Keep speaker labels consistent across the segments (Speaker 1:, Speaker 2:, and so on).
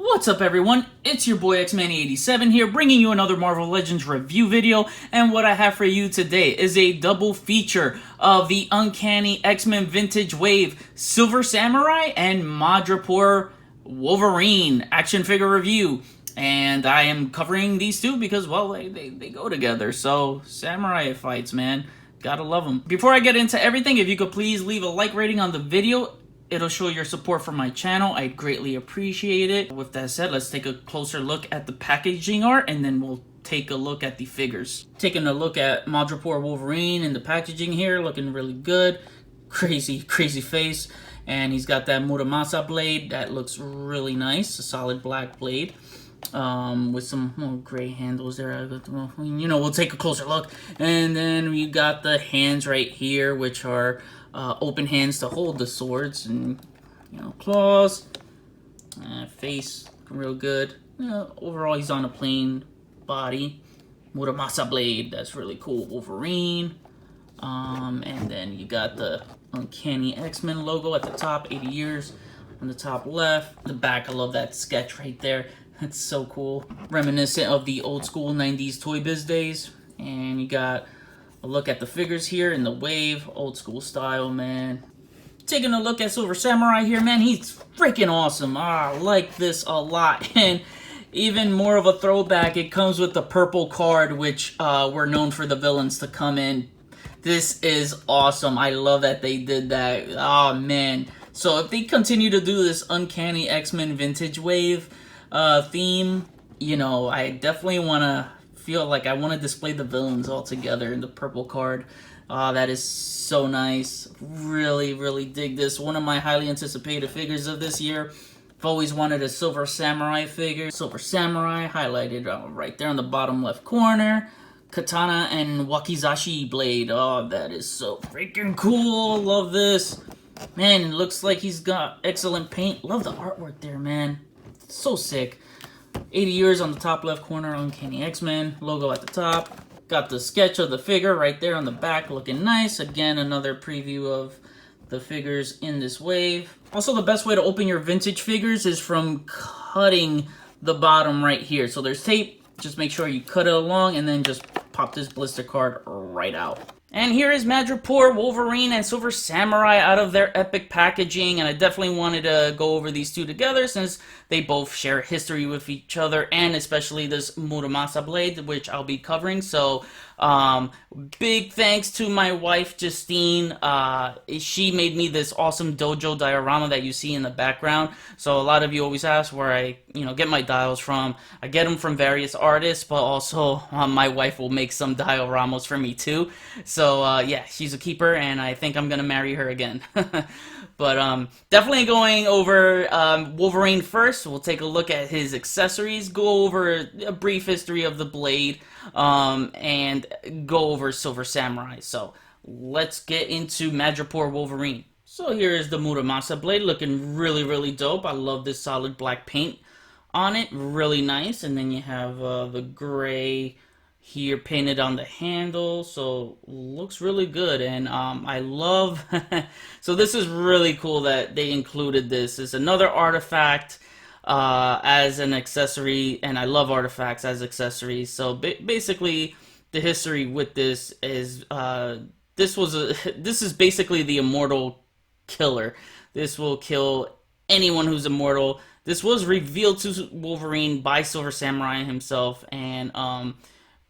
Speaker 1: What's up everyone, it's your boy X-Man87 here, bringing you another Marvel Legends review video, and what I have for you today is a double feature of the Uncanny X-Men Vintage Wave Silver Samurai and Madripoor Wolverine action figure review. And I am covering these two because, well, they go together, so samurai fights, man. Gotta love them. Before I get into everything, if you could please leave a like rating on the video, it'll show your support for my channel. I'd greatly appreciate it. With that said, let's take a closer look at the packaging art, and then we'll take a look at the figures. Taking a look at Madripoor Wolverine and the packaging here, looking really good. Crazy face. And he's got that Muramasa blade that looks really nice. A solid black blade. With some gray handles there. You know, we'll take a closer look. And then we got the hands right here, which are open hands to hold the swords, and claws, face real good. Overall, he's on a plain body. Muramasa blade, that's really cool. Wolverine, and then you got the Uncanny X-Men logo at the top. 80 years on the top left. The back, I love that sketch right there. That's so cool, reminiscent of the old school 90s Toy Biz days. And you got a look at the figures here in the wave, old school style, man. Taking a look at Silver Samurai here, man, he's freaking awesome. I like this a lot. And even more of a throwback, it comes with the purple card, which we're known for the villains to come in. This is awesome. I love that they did that. Oh, man. So if they continue to do this Uncanny X-Men Vintage Wave theme, I definitely want to feel like I want to display the villains all together in the purple card. That is so nice. Really dig this. One of my highly anticipated figures of this year. I've always wanted a Silver Samurai figure. Silver Samurai highlighted right there on the bottom left corner. Katana and Wakizashi blade. Oh, that is so freaking cool. Love this. Man, it looks like he's got excellent paint. Love the artwork there, man. So sick. 80 years on the top left corner, Uncanny X-Men, logo at the top. Got the sketch of the figure right there on the back, looking nice. Again, another preview of the figures in this wave. Also, the best way to open your vintage figures is from cutting the bottom right here. So there's tape, just make sure you cut it along and then just pop this blister card right out. And here is Madripoor, Wolverine, and Silver Samurai out of their epic packaging, and I definitely wanted to go over these two together since they both share history with each other, and especially this Muramasa blade, which I'll be covering. So, big thanks to my wife, Justine. She made me this awesome dojo diorama that you see in the background. So a lot of you always ask where I, get my dials from. I get them from various artists, but also my wife will make some dioramas for me too. So yeah, she's a keeper, and I think I'm gonna marry her again. But definitely going over Wolverine first. We'll take a look at his accessories, go over a brief history of the blade, and go over Silver Samurai. So let's get into Madripoor Wolverine. So here is the Muramasa blade, looking really dope. I love this solid black paint on it, really nice. And then you have the gray here painted on the handle, so looks really good. And I love so this is really cool that they included this. It's another artifact as an accessory, and I love artifacts as accessories. So basically the history with this is this is basically the immortal killer. This will kill anyone who's immortal. This was revealed to Wolverine by Silver Samurai himself, and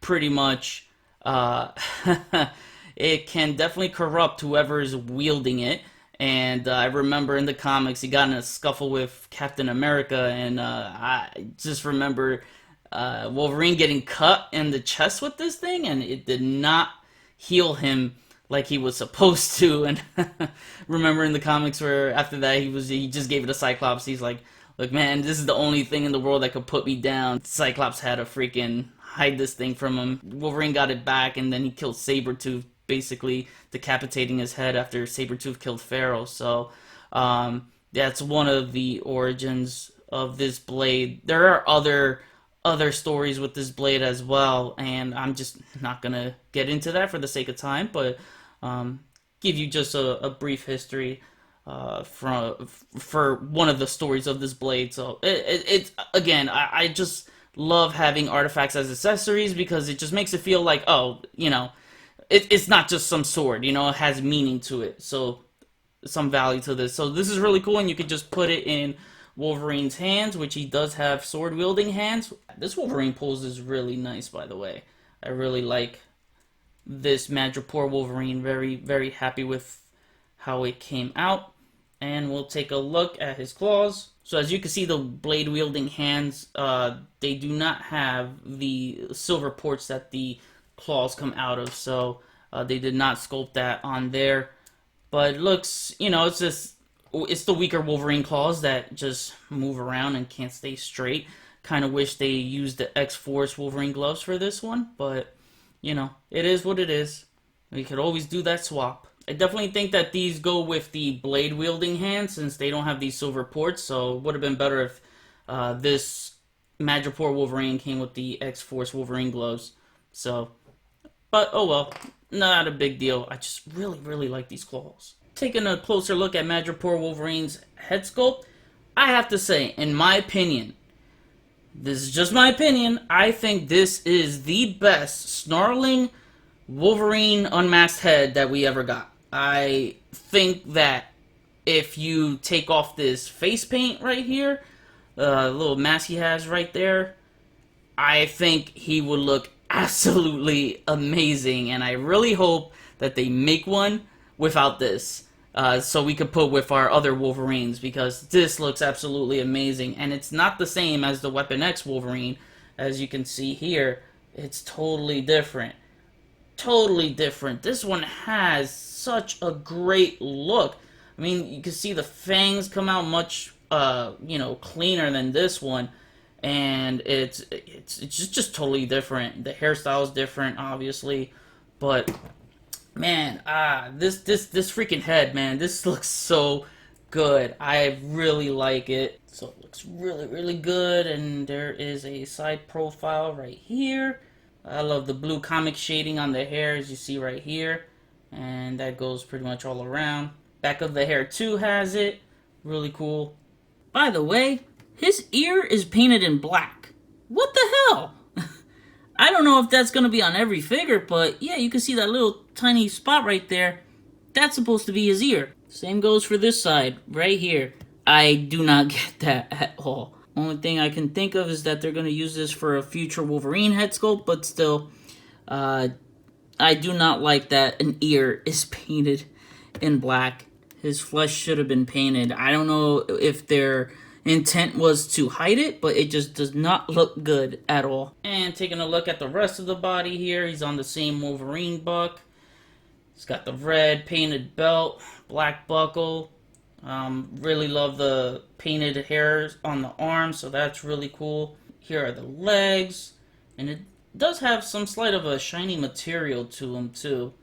Speaker 1: pretty much it can definitely corrupt whoever is wielding it. And I remember in the comics he got in a scuffle with Captain America, and I just remember Wolverine getting cut in the chest with this thing, and it did not heal him like he was supposed to. And remember in the comics where after that he just gave it a Cyclops. He's like, look man, this is the only thing in the world that could put me down. Cyclops had to freaking hide this thing from him. Wolverine got it back, and then he killed Sabretooth, basically decapitating his head after Sabretooth killed Pharaoh. So that's one of the origins of this blade. There are other stories with this blade as well, and I'm just not gonna get into that for the sake of time, but give you just a brief history for one of the stories of this blade. So it's again, I just love having artifacts as accessories because it just makes it feel like, oh, it's not just some sword, it has meaning to it. So some value to this. So this is really cool, and you could just put it in Wolverine's hands, which he does have sword wielding hands. This Wolverine pose is really nice, by the way. I really like this Madripoor Wolverine. Very, very happy with how it came out. And we'll take a look at his claws. So as you can see, the blade wielding hands, they do not have the silver ports that the claws come out of. So they did not sculpt that on there. But it looks, it's the weaker Wolverine claws that just move around and can't stay straight. Kind of wish they used the X-Force Wolverine gloves for this one, but, it is what it is. We could always do that swap. I definitely think that these go with the blade wielding hands since they don't have these silver ports, so it would have been better if this Madripoor Wolverine came with the X-Force Wolverine gloves. So, but oh well, not a big deal. I just really, really like these claws. Taking a closer look at Madripoor Wolverine's head sculpt, I have to say, in my opinion, this is just my opinion, I think this is the best snarling Wolverine unmasked head that we ever got. I think that if you take off this face paint right here, the little mask he has right there, I think he would look absolutely amazing, and I really hope that they make one without this, so we could put with our other Wolverines, because this looks absolutely amazing, and it's not the same as the Weapon X Wolverine. As you can see here, it's totally different. Totally different. This one has such a great look. I mean, you can see the fangs come out much, cleaner than this one, and it's just totally different. The hairstyle is different, obviously, but man, this freaking head, man, this looks so good. I really like it. So it looks really, really good, and there is a side profile right here. I love the blue comic shading on the hair, as you see right here. And that goes pretty much all around. Back of the hair too has it. Really cool. By the way, his ear is painted in black. What the hell? I don't know if that's going to be on every figure, but yeah, you can see that little tiny spot right there. That's supposed to be his ear. Same goes for this side, right here. I do not get that at all. Only thing I can think of is that they're going to use this for a future Wolverine head sculpt, but still, I do not like that an ear is painted in black. His flesh should have been painted. I don't know if their intent was to hide it, but it just does not look good at all. And taking a look at the rest of the body here, he's on the same Wolverine buck. He's got the red painted belt, black buckle. Really love the painted hairs on the arms, so that's really cool. Here are the legs, and it does have some slight of a shiny material to them too.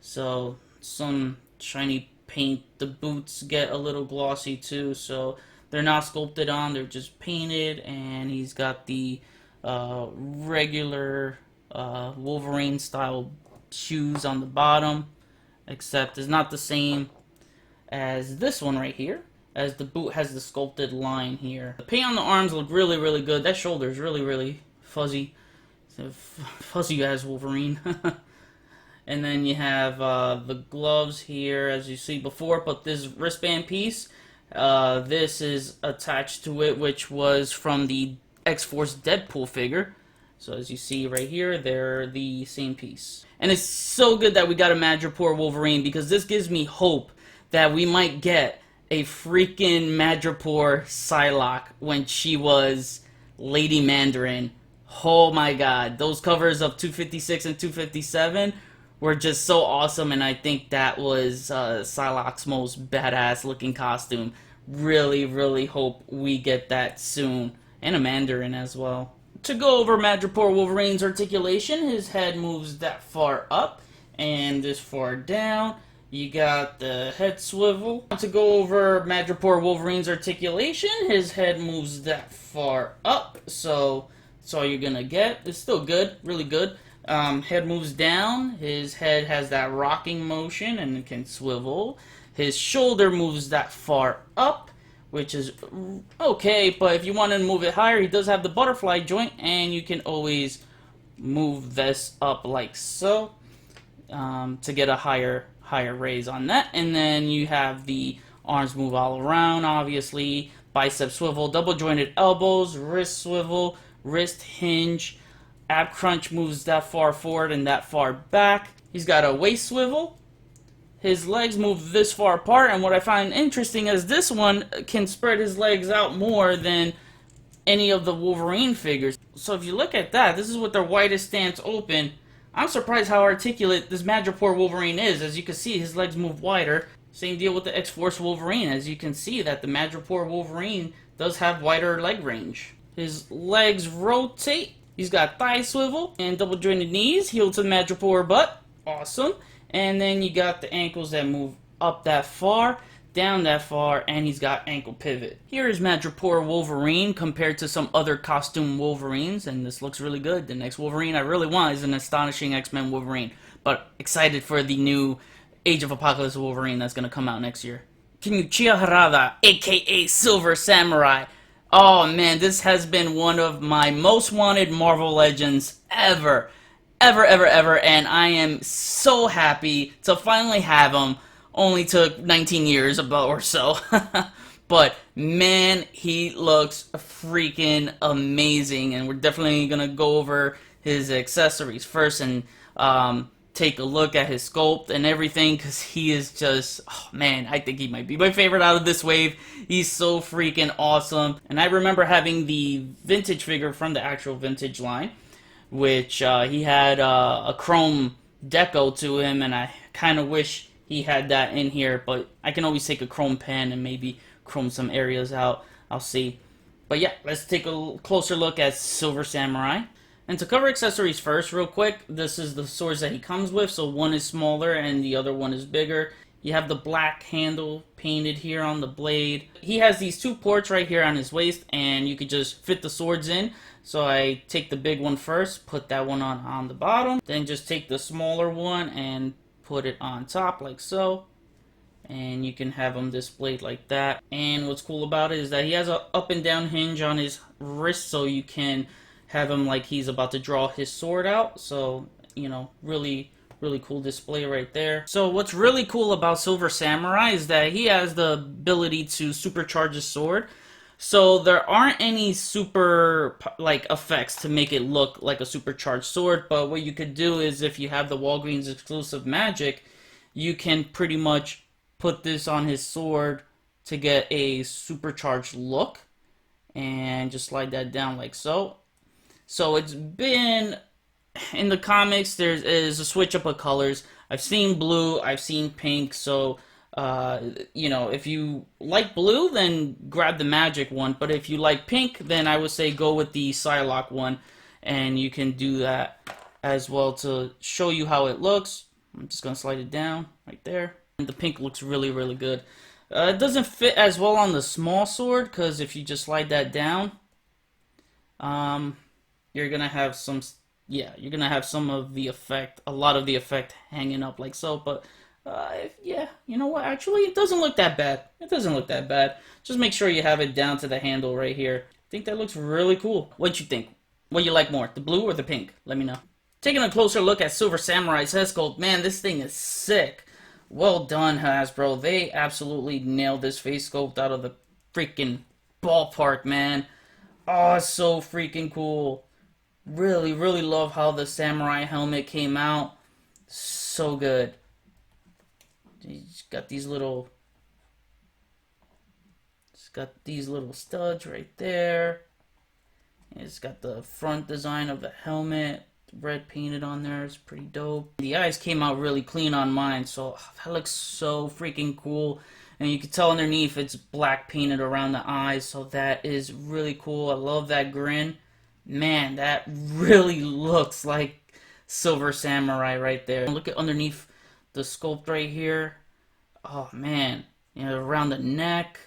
Speaker 1: So some shiny paint. The boots get a little glossy too, so they're not sculpted on, they're just painted, and he's got the regular Wolverine style shoes on the bottom, except it's not the same as this one right here, as the boot has the sculpted line here. The paint on the arms look really, really good. That shoulder is really, really fuzzy. It's a fuzzy as Wolverine. And then you have the gloves here, as you see before, but this wristband piece, this is attached to it, which was from the X-Force Deadpool figure. So as you see right here, they're the same piece. And it's so good that we got a Madripoor Wolverine, because this gives me hope that we might get a freaking Madripoor Psylocke when she was Lady Mandarin. Oh my god, those covers of 256 and 257 were just so awesome, and I think that was Psylocke's most badass looking costume. Really, really hope we get that soon. And a Mandarin as well. To go over Madripoor Wolverine's articulation, his head moves that far up and this far down. You got the head swivel. To go over Madripoor Wolverine's articulation, his head moves that far up, so that's all you're gonna get. It's still good, really good. Head moves down, his head has that rocking motion and it can swivel. His shoulder moves that far up, which is okay, but if you want to move it higher, he does have the butterfly joint, and you can always move this up like so to get a higher raise on that. And then you have the arms move all around, obviously, bicep swivel, double jointed elbows, wrist swivel, wrist hinge, ab crunch moves that far forward and that far back. He's got a waist swivel. His legs move this far apart, and what I find interesting is this one can spread his legs out more than any of the Wolverine figures. So if you look at that, this is with their widest stance open. I'm surprised how articulate this Madripoor Wolverine is. As you can see, his legs move wider. Same deal with the X-Force Wolverine. As you can see that the Madripoor Wolverine does have wider leg range. His legs rotate. He's got thigh swivel and double jointed knees. Heel to the Madripoor butt. Awesome. And then you got the ankles that move up that far, down that far, and he's got ankle pivot. Here is Madripoor Wolverine compared to some other costume Wolverines, and this looks really good. The next Wolverine I really want is an astonishing X-Men Wolverine, but excited for the new Age of Apocalypse Wolverine that's going to come out next year. Kenichiwa Harada, aka Silver Samurai. Oh man, this has been one of my most wanted Marvel Legends ever. Ever, and I am so happy to finally have him. Only took 19 years about or so. But man, he looks freaking amazing, and we're definitely gonna go over his accessories first and take a look at his sculpt and everything, because he is just, oh man, I think he might be my favorite out of this wave. He's so freaking awesome. And I remember having the vintage figure from the actual vintage line, which he had a chrome deco to him, and I kind of wish he had that in here, but I can always take a chrome pen and maybe chrome some areas out. I'll see. But yeah, let's take a closer look at Silver Samurai. And to cover accessories first, real quick, this is the swords that he comes with, so one is smaller and the other one is bigger. You have the black handle painted here on the blade. He has these two ports right here on his waist, and you could just fit the swords in. So I take the big one first, put that one on the bottom, then just take the smaller one and put it on top like so. And you can have them displayed like that. And what's cool about it is that he has a up and down hinge on his wrist, so you can have him like he's about to draw his sword out. So, you know, really cool display right there. So what's really cool about Silver Samurai is that he has the ability to supercharge his sword. So there aren't any super like effects to make it look like a supercharged sword, but what you could do is, if you have the Walgreens exclusive magic, you can pretty much put this on his sword to get a supercharged look, and just slide that down like so. So it's been in the comics, there is a switch up of colors. I've seen blue, I've seen pink, so you know, if you like blue, then grab the magic one, but if you like pink, then I would say go with the Psylocke one, and you can do that as well to show you how it looks. I'm just gonna slide it down right there, and the pink looks really good. It doesn't fit as well on the small sword, because if you just slide that down, you're gonna have some, you're gonna have some of the effect, a lot of the effect hanging up like so, but yeah, you know what, actually it doesn't look that bad. It doesn't look that bad. Just make sure you have it down to the handle right here. I think that looks really cool. What you think? What you like more, the blue or the pink? Let me know. Taking a closer look at Silver Samurai's head sculpt, man, this thing is sick. Well done, Hasbro. They absolutely nailed this face sculpt out of the freaking ballpark, man. Oh, it's so freaking cool. Really love how the samurai helmet came out. So good. It's got these little studs right there. It's got the front design of the helmet, red painted on there. It's pretty dope. The eyes came out really clean on mine, so that looks so freaking cool. And you can tell underneath it's black painted around the eyes, so that is really cool. I love that grin. Man, that really looks like Silver Samurai right there. Look at underneath the sculpt right here. Oh man, you know, around the neck,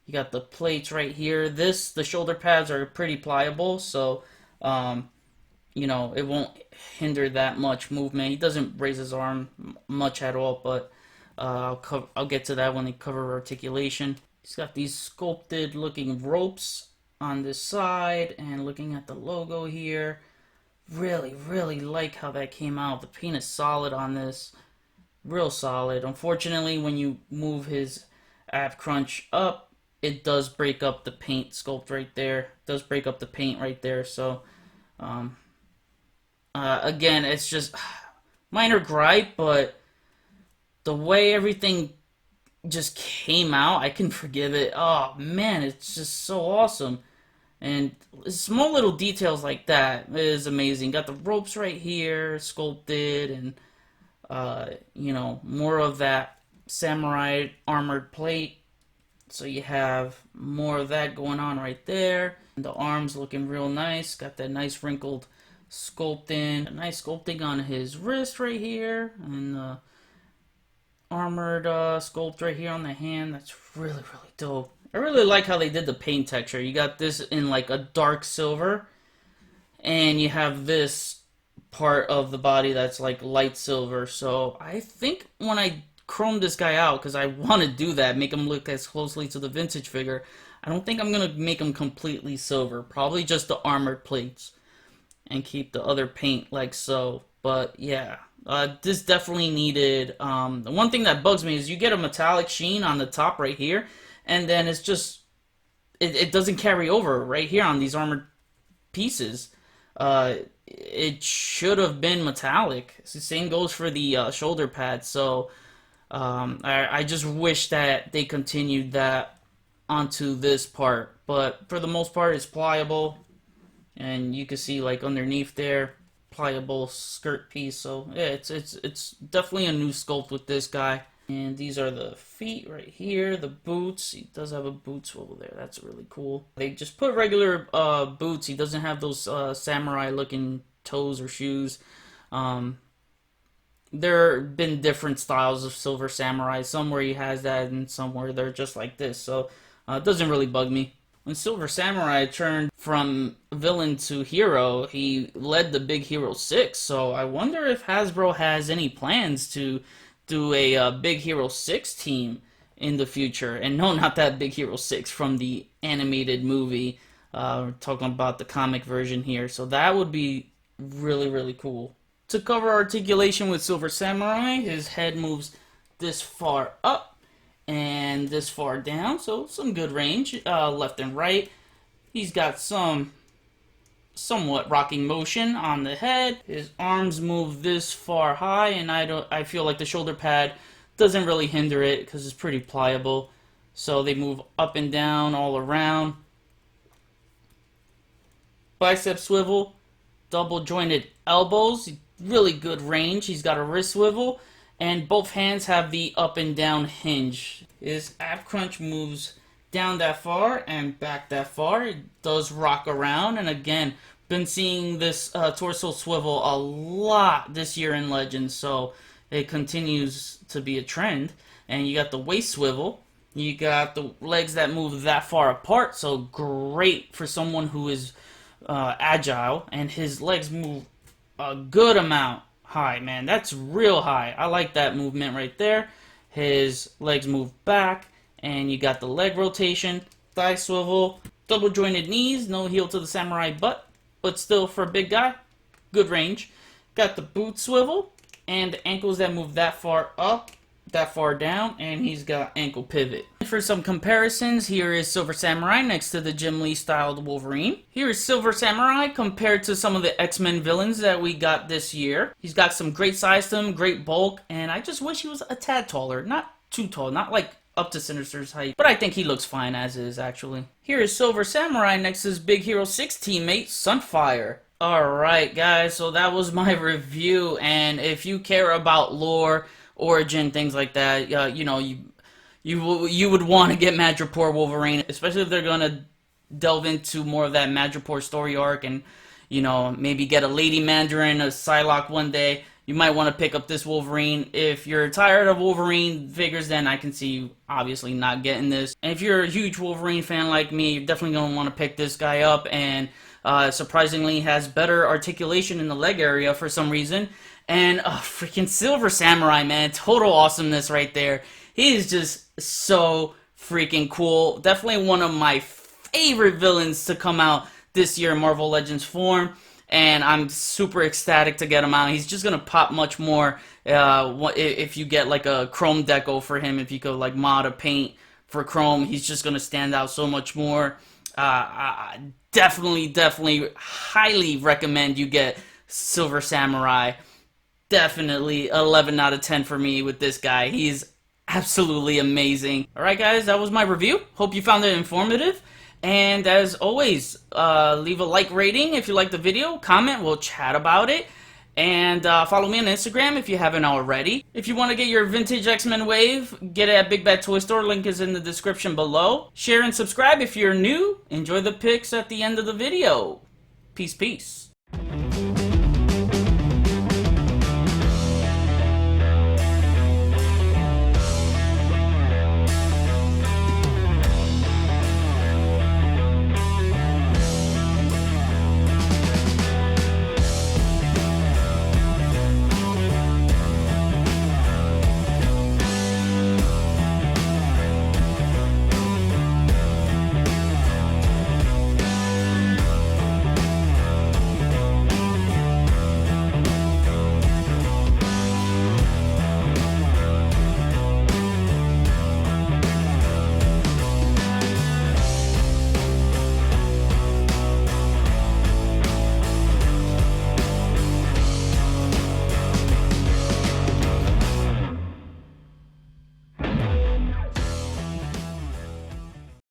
Speaker 1: you got the plates right here. The shoulder pads are pretty pliable, so you know, it won't hinder that much movement. He doesn't raise his arm much at all, but I'll get to that when they cover articulation. He's got these sculpted looking ropes on this side, and looking at the logo here, really like how that came out. The paint is solid on this, real solid. Unfortunately, when you move his ab crunch up, it does break up the paint sculpt right there. It does break up the paint right there. So again, it's just minor gripe, but the way everything just came out, I can forgive it. Oh man, it's just so awesome. And small little details like that is amazing. Got the ropes right here, sculpted, and more of that samurai armored plate. So you have more of that going on right there. And the arms looking real nice. Got that nice wrinkled sculpting. A nice sculpting on his wrist right here. And the armored sculpt right here on the hand. That's really dope. I really like how they did the paint texture. You got this in like a dark silver. And you have this part of the body that's like light silver. So I think when I chrome this guy out, because I want to do that, make him look as closely to the vintage figure, I don't think I'm going to make him completely silver. Probably just the armored plates and keep the other paint like so. But yeah, this definitely needed. The one thing that bugs me is you get a metallic sheen on the top right here, and then it's just it doesn't carry over right here on these armored pieces. It should have been metallic. The same goes for the shoulder pads. So I just wish that they continued that onto this part. But for the most part, it's pliable, and you can see like underneath there, pliable skirt piece. So yeah, it's definitely a new sculpt with this guy. And these are the feet right here, the boots. He does have a boot swivel there. That's really cool. They just put regular boots. He doesn't have those samurai looking toes or shoes. There have been different styles of Silver Samurai. Some where he has that and some where they're just like this. So it doesn't really bug me. When Silver Samurai turned from villain to hero, he led the Big Hero 6. So I wonder if Hasbro has any plans to do a Big Hero 6 team in the future. And no, not that Big Hero 6 from the animated movie. We're talking about the comic version here. So that would be really cool. To cover articulation with Silver Samurai, his head moves this far up and this far down. So some good range, left and right. He's got some somewhat rocking motion on the head. His arms move this far high, and I feel like the shoulder pad doesn't really hinder it because it's pretty pliable. So they move up and down all around. Bicep swivel, double jointed elbows, really good range. He's got a wrist swivel, and both hands have the up and down hinge. His ab crunch moves down that far and back that far. It does rock around, and again, been seeing this torso swivel a lot this year in Legends, so it continues to be a trend. And you got the waist swivel, you got the legs that move that far apart, so great for someone who is agile, and his legs move a good amount high, man. That's real high. I like that movement right there. His legs move back, and you got the leg rotation, thigh swivel, double jointed knees, no heel to the samurai butt, but still for a big guy, good range. Got the boot swivel, and the ankles that move that far up, that far down, and he's got ankle pivot. For some comparisons, here is Silver Samurai next to the Jim Lee styled Wolverine. Here is Silver Samurai compared to some of the X-Men villains that we got this year. He's got some great size to him, great bulk, and I just wish he was a tad taller. Not too tall, not like up to Sinister's height, but I think he looks fine as is, actually. Here is Silver Samurai next to his Big Hero 6 teammate, Sunfire. Alright guys, so that was my review, and if you care about lore, origin, things like that, you would want to get Madripoor Wolverine, especially if they're gonna delve into more of that Madripoor story arc, and maybe get a Lady Mandarin, a Psylocke one day. you might want to pick up this Wolverine. If you're tired of Wolverine figures, then I can see you obviously not getting this. And if you're a huge Wolverine fan like me, you're definitely going to want to pick this guy up. And surprisingly has better articulation in the leg area for some reason. And freaking Silver Samurai, man, total awesomeness right there. He is just so freaking cool. Definitely one of my favorite villains to come out this year in Marvel Legends form, and I'm super ecstatic to get him out. He's just gonna pop much more if you get like a chrome deco for him. If you could like mod a paint for chrome, he's just gonna stand out so much more. I definitely highly recommend you get Silver Samurai. Definitely 11 out of 10 for me with this guy. He's absolutely amazing. Alright guys, that was my review. Hope you found it informative. And as always, leave a like rating if you like the video. Comment, we'll chat about it. And follow me on Instagram if you haven't already. If you want to get your vintage X-Men wave, get it at Big Bad Toy Store. Link is in the description below. Share and subscribe if you're new. Enjoy the pics at the end of the video. Peace, peace.